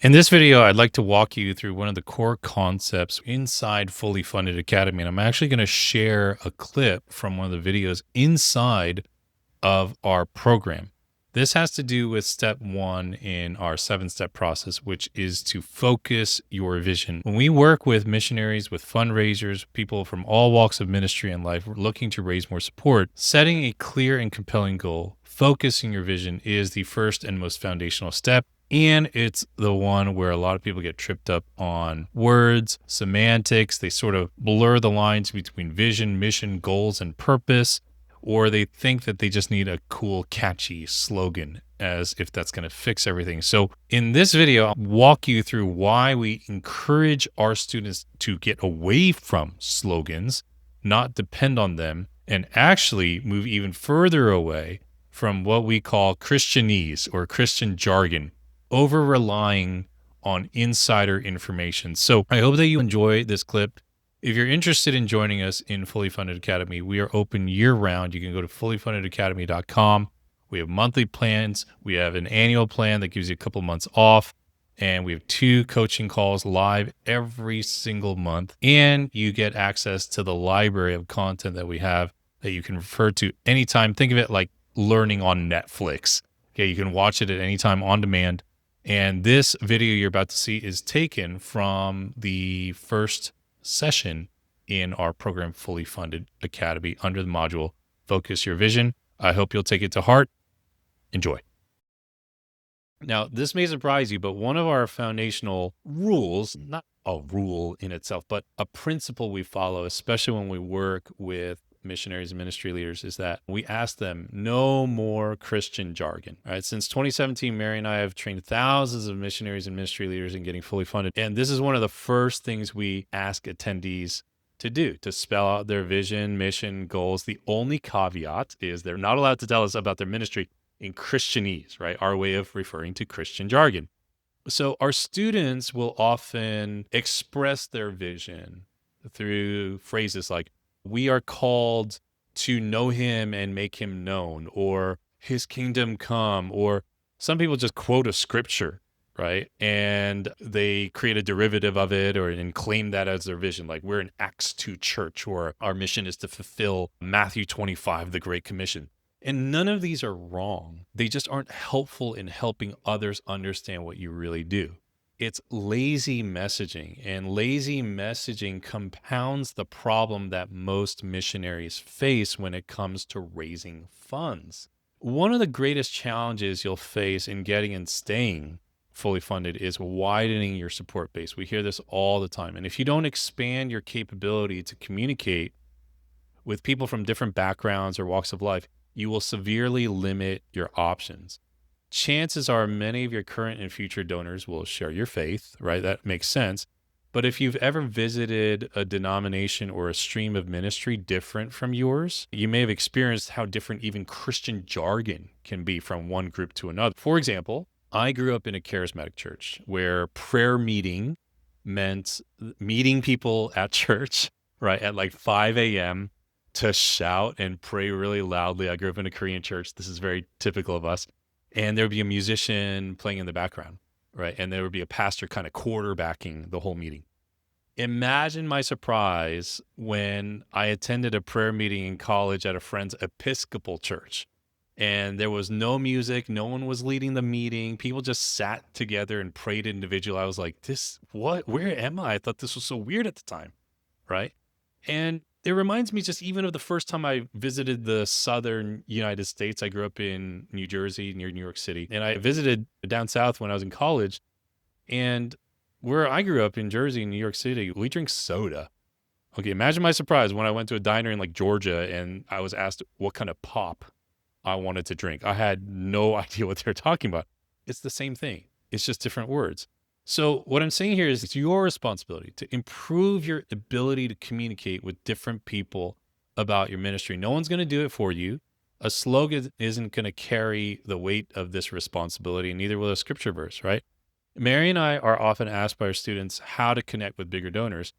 In this video, I'd like to walk you through one of the core concepts inside Fully Funded Academy. And I'm actually going to share a clip from one of the videos inside of our program. This has to do with step one in our 7-step process, which is to focus your vision. When we work with missionaries, with fundraisers, people from all walks of ministry and life, we're looking to raise more support. Setting a clear and compelling goal, focusing your vision is the first and most foundational step. And it's the one where a lot of people get tripped up on words, semantics. They sort of blur the lines between vision, mission, goals, and purpose, or they think that they just need a cool, catchy slogan as if that's going to fix everything. So in this video, I'll walk you through why we encourage our students to get away from slogans, not depend on them, and actually move even further away from what we call Christianese or Christian jargon, over relying on insider information. So I hope that you enjoy this clip. If you're interested in joining us in Fully Funded Academy, we are open year round. You can go to fullyfundedacademy.com. We have monthly plans. We have an annual plan that gives you a couple months off. And we have 2 coaching calls live every single month. And you get access to the library of content that we have that you can refer to anytime. Think of it like learning on Netflix. Okay, you can watch it at any time on demand. And this video you're about to see is taken from the first session in our program, Fully Funded Academy, under the module, Focus Your Vision. I hope you'll take it to heart. Enjoy. Now, this may surprise you, but one of our foundational rules, not a rule in itself, but a principle we follow, especially when we work with missionaries and ministry leaders, is that we ask them no more Christian jargon. All right. Since 2017, Mary and I have trained thousands of missionaries and ministry leaders in getting fully funded. And this is one of the first things we ask attendees to do, to spell out their vision, mission, goals. The only caveat is they're not allowed to tell us about their ministry in Christianese, right? Our way of referring to Christian jargon. So our students will often express their vision through phrases like, we are called to know him and make him known, or his kingdom come, or some people just quote a scripture, right? And they create a derivative of it and claim that as their vision. Like, we're an Acts 2 church, or our mission is to fulfill Matthew 25, the Great Commission. And none of these are wrong. They just aren't helpful in helping others understand what you really do. It's lazy messaging, and lazy messaging compounds the problem that most missionaries face when it comes to raising funds. One of the greatest challenges you'll face in getting and staying fully funded is widening your support base. We hear this all the time. And if you don't expand your capability to communicate with people from different backgrounds or walks of life, you will severely limit your options. Chances are many of your current and future donors will share your faith, right? That makes sense. But if you've ever visited a denomination or a stream of ministry different from yours, you may have experienced how different even Christian jargon can be from one group to another. For example, I grew up in a charismatic church where prayer meeting meant meeting people at church, right, at like 5 a.m. to shout and pray really loudly. I grew up in a Korean church. This is very typical of us. And there would be a musician playing in the background, right? And there would be a pastor kind of quarterbacking the whole meeting. Imagine my surprise when I attended a prayer meeting in college at a friend's Episcopal church. And there was no music. No one was leading the meeting. People just sat together and prayed individually. I was like, where am I? I thought this was so weird at the time, right? And it reminds me just even of the first time I visited the southern United States. I grew up in New Jersey, near New York City, and I visited down south when I was in college. And where I grew up in Jersey, New York City, we drink soda. Okay, imagine my surprise when I went to a diner in like Georgia and I was asked what kind of pop I wanted to drink. I had no idea what they were talking about. It's the same thing. It's just different words. So what I'm saying here is it's your responsibility to improve your ability to communicate with different people about your ministry. No one's going to do it for you. A slogan isn't going to carry the weight of this responsibility, and neither will a scripture verse, right? Mary and I are often asked by our students how to connect with bigger donors,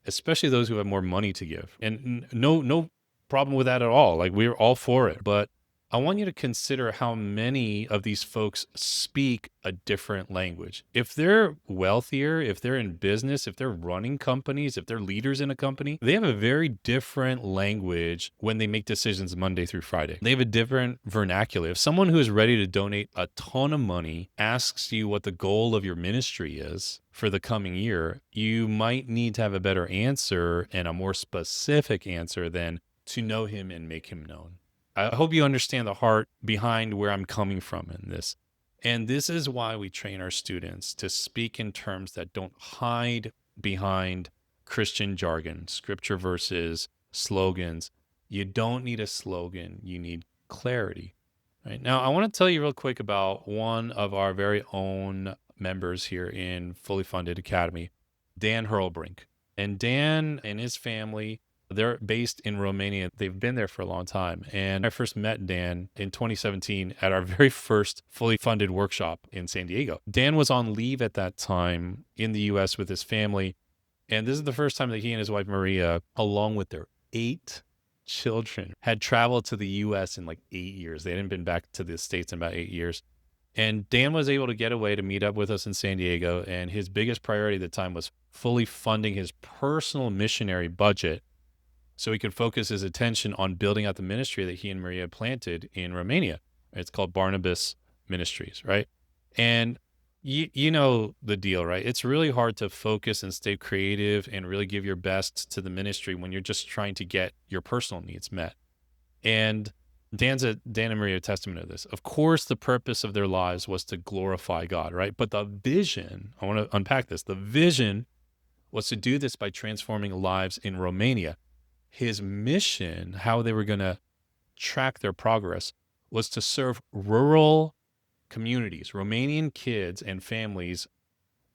especially those who have more money to give. And no problem with that at all. Like, we're all for it. But I want you to consider how many of these folks speak a different language. If they're wealthier, if they're in business, if they're running companies, if they're leaders in a company, they have a very different language when they make decisions Monday through Friday. They have a different vernacular. If someone who is ready to donate a ton of money asks you what the goal of your ministry is for the coming year, you might need to have a better answer and a more specific answer than to know him and make him known. I hope you understand the heart behind where I'm coming from in this. And this is why we train our students to speak in terms that don't hide behind Christian jargon, scripture verses, slogans. You don't need a slogan, you need clarity. Right? Now, I want to tell you real quick about one of our very own members here in Fully Funded Academy, Dan Hurlbrink. And Dan and his family, they're based in Romania. They've been there for a long time. And I first met Dan in 2017 at our very first fully funded workshop in San Diego. Dan was on leave at that time in the US with his family. And this is the first time that he and his wife, Maria, along with their 8 children, had traveled to the US in like 8 years. They hadn't been back to the States in about 8 years. And Dan was able to get away to meet up with us in San Diego. And his biggest priority at the time was fully funding his personal missionary budget so he could focus his attention on building out the ministry that he and Maria planted in Romania. It's called Barnabas Ministries, right? And you know the deal, right? It's really hard to focus and stay creative and really give your best to the ministry when you're just trying to get your personal needs met. And Dan and Maria are a testament to this. Of course, the purpose of their lives was to glorify God, right? But the vision, I want to unpack this. The vision was to do this by transforming lives in Romania. His mission, how they were going to track their progress, was to serve rural communities, Romanian kids and families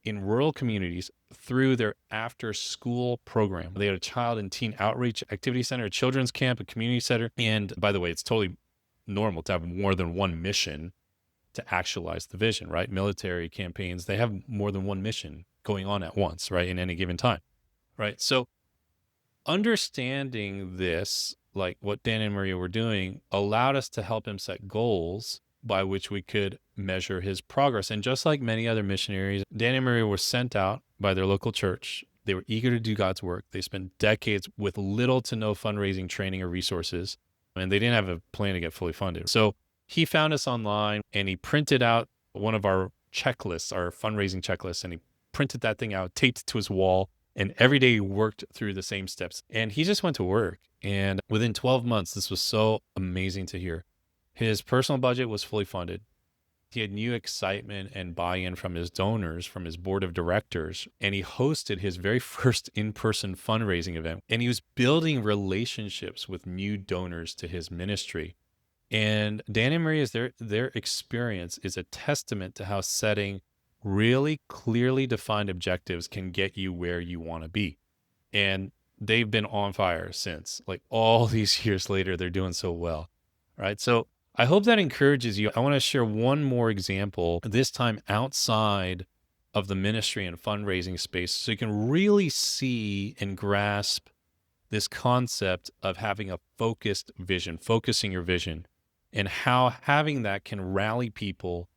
in rural communities through their after-school program. They had a child and teen outreach activity center, a children's camp, a community center. And by the way, it's totally normal to have more than one mission to actualize the vision, right? Military campaigns, they have more than one mission going on at once, right? In any given time, right? So understanding this, like what Dan and Maria were doing, allowed us to help him set goals by which we could measure his progress. And just like many other missionaries, Dan and Maria were sent out by their local church. They were eager to do God's work. They spent decades with little to no fundraising training or resources, and they didn't have a plan to get fully funded. So he found us online and he printed out one of our checklists, our fundraising checklists, and he printed that thing out, taped it to his wall. And every day he worked through the same steps. And he just went to work. And within 12 months, this was so amazing to hear. His personal budget was fully funded. He had new excitement and buy-in from his donors, from his board of directors. And he hosted his very first in-person fundraising event. And he was building relationships with new donors to his ministry. And Dan and Maria's, their experience is a testament to how setting really clearly defined objectives can get you where you want to be. And they've been on fire since. Like all these years later, they're doing so well, right? So I hope that encourages you. I want to share one more example, this time outside of the ministry and fundraising space, so you can really see and grasp this concept of having a focused vision, focusing your vision, and how having that can rally people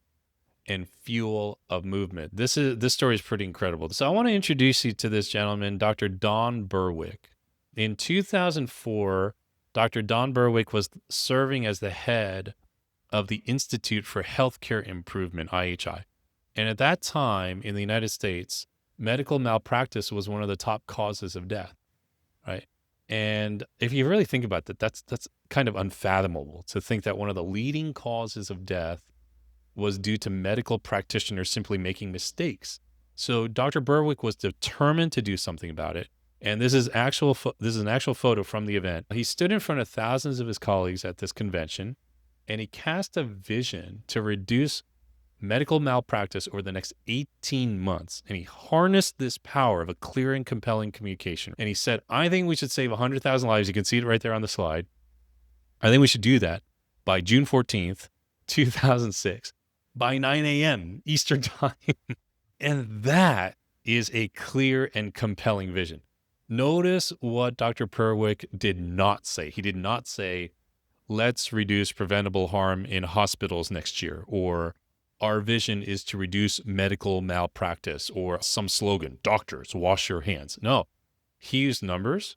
and fuel of movement. This story is pretty incredible. So I want to introduce you to this gentleman, Dr. Don Berwick. In 2004, Dr. Don Berwick was serving as the head of the Institute for Healthcare Improvement, IHI. And at that time in the United States, medical malpractice was one of the top causes of death, right? And if you really think about that, that's kind of unfathomable to think that one of the leading causes of death was due to medical practitioners simply making mistakes. So Dr. Berwick was determined to do something about it. And this is an actual photo from the event. He stood in front of thousands of his colleagues at this convention, and he cast a vision to reduce medical malpractice over the next 18 months. And he harnessed this power of a clear and compelling communication. And he said, I think we should save 100,000 lives. You can see it right there on the slide. I think we should do that by June 14th, 2006. By 9 a.m. Eastern time. And that is a clear and compelling vision. Notice what Dr. Berwick did not say. He did not say, let's reduce preventable harm in hospitals next year, or our vision is to reduce medical malpractice, or some slogan, doctors, wash your hands. No, he used numbers.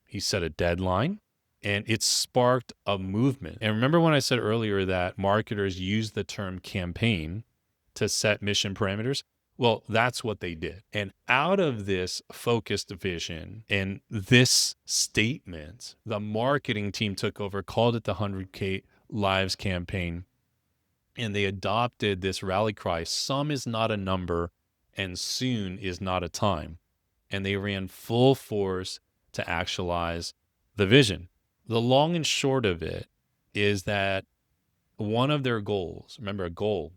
He set a deadline, and it sparked a movement. And remember when I said earlier that marketers use the term campaign to set mission parameters? Well, that's what they did. And out of this focused vision and this statement, the marketing team took over, called it the 100K Lives campaign, and they adopted this rally cry, some is not a number and soon is not a time. And they ran full force to actualize the vision. The long and short of it is that one of their goals, remember, a goal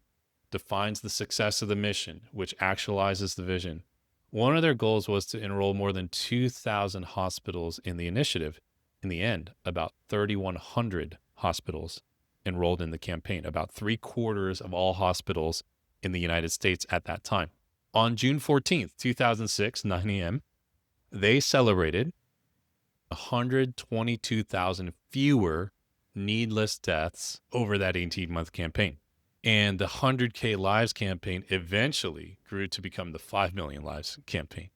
defines the success of the mission, which actualizes the vision. One of their goals was to enroll more than 2,000 hospitals in the initiative. In the end, about 3,100 hospitals enrolled in the campaign, about 3/4 of all hospitals in the United States at that time. On June 14th, 2006, 9 a.m., they celebrated 122,000 fewer needless deaths over that 18-month campaign. And the 100K Lives campaign eventually grew to become the 5 million Lives campaign.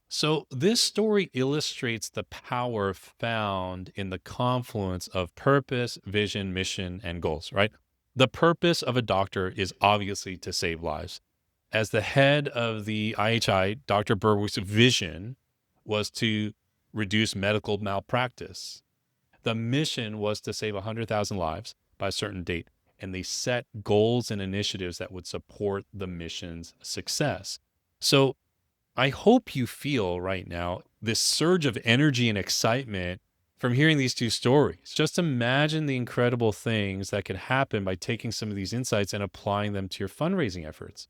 So this story illustrates the power found in the confluence of purpose, vision, mission, and goals, right? The purpose of a doctor is obviously to save lives. As the head of the IHI, Dr. Berwick's vision was to reduce medical malpractice. The mission was to save 100,000 lives by a certain date, and they set goals and initiatives that would support the mission's success. So I hope you feel right now this surge of energy and excitement from hearing these two stories. Just imagine the incredible things that could happen by taking some of these insights and applying them to your fundraising efforts.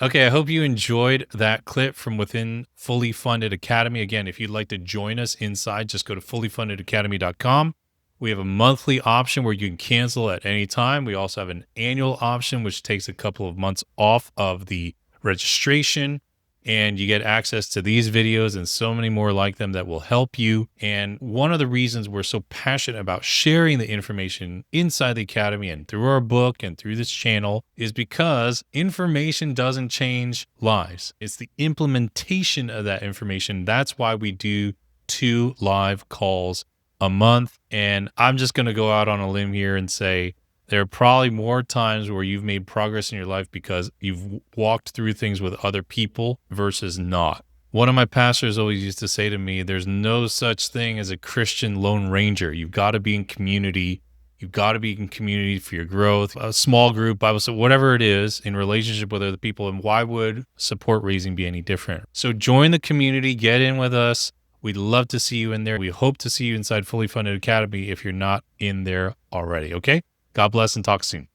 Okay, I hope you enjoyed that clip from within Fully Funded Academy. Again, if you'd like to join us inside, just go to fullyfundedacademy.com. We have a monthly option where you can cancel at any time. We also have an annual option, which takes a couple of months off of the registration, and you get access to these videos and so many more like them that will help you. And one of the reasons we're so passionate about sharing the information inside the Academy and through our book and through this channel is because information doesn't change lives. It's the implementation of that information. That's why we do 2 live calls a month. And I'm just going to go out on a limb here and say there are probably more times where you've made progress in your life because you've walked through things with other people versus not. One of my pastors always used to say to me, there's no such thing as a Christian lone ranger. You've got to be in community. You've got to be in community for your growth, a small group, Bible study, whatever it is, in relationship with other people. And why would support raising be any different? So join the community, get in with us. We'd love to see you in there. We hope to see you inside Fully Funded Academy if you're not in there already. Okay? God bless and talk soon.